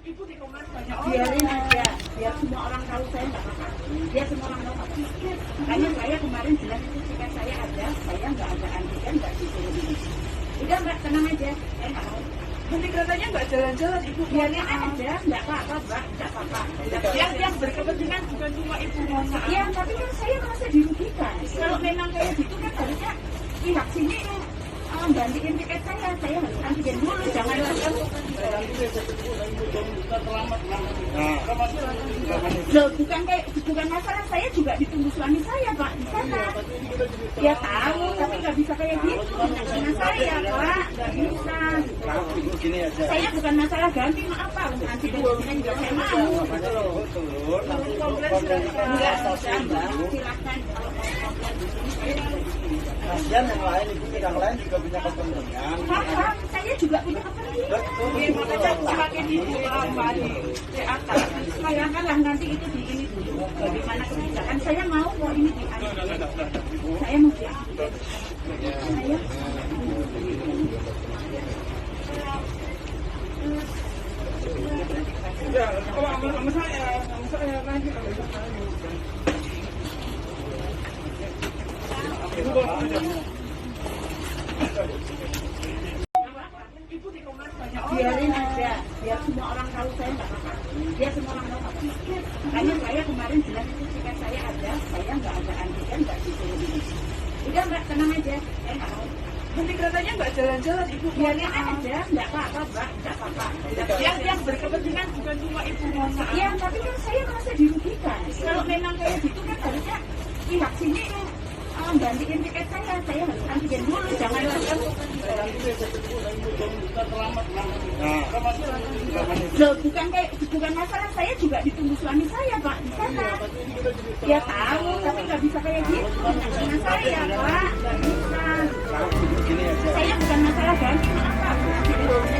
Ibu di kamar banyak orang. Biarin aja, biar semua orang tahu saya nggak apa-apa. Biar semua orang tahu apa. Makanya saya kemarin jelas itu jika saya ada, saya nggak ada antigen, nggak disuruh ini. Udah mbak, tenang aja, saya nggak mau. Nanti katanya nggak jalan-jalan ibu. Biarin aja, nggak apa-apa mbak, nggak apa-apa. Yang berkepentingan bukan cuma ibu, mohon maaf. Ya, tapi kan saya merasa dirugikan. Kalau memang kayak gitu kan harusnya pihak sini gantiin tiket saya harus antigen dulu, jangan langsung. Loh, bukan masalah, saya juga ditunggu suami saya pak di sana. Dia tahu, tapi nggak bisa kayak gitu dengan saya pak, nggak bisa. Saya bukan masalah ganti, maaf pak, antigen juga saya mau. Komplain silakan. Enggak, mbak, silakan. Kasihan yang lain, ibu yang lain juga punya kepentingan. Paham, saya juga punya kepentingan. Betul. Iya, makanya semakin ibu apa di PAK. Bayangkanlah nanti itu di ini dulu. Bagaimana kebijakan? Saya mau kok ini diambil. Saya mau diambil. Saya Ya, kalau sama saya nanti ibu bawa aja. Ibu di kamar banyak orang. biarin aja, biar semua orang tahu saya nggak apa-apa. Biar semua orang tahu apa. Makanya saya kemarin jelas itu jika saya ada, saya nggak ada antigen, nggak disuruh ini. Udah mbak, tenang aja, saya nggak mau. Nanti katanya nggak jalan-jalan ibu. Biarin aja, nggak apa-apa mbak, nggak apa-apa. Yang berkepentingan bukan cuma ibu, mohon maaf. Ya, tapi kan saya merasa dirugikan. Kalau memang kayak gitu kan harusnya pihak sini gantiin tiket saya harus antigen dulu, jangan langsung. Loh, bukan masalah, saya juga ditunggu suami saya pak di sana. Dia tahu, tapi nggak bisa kayak gitu dengan saya pak, nggak bisa. Saya bukan masalah ganti, maaf pak.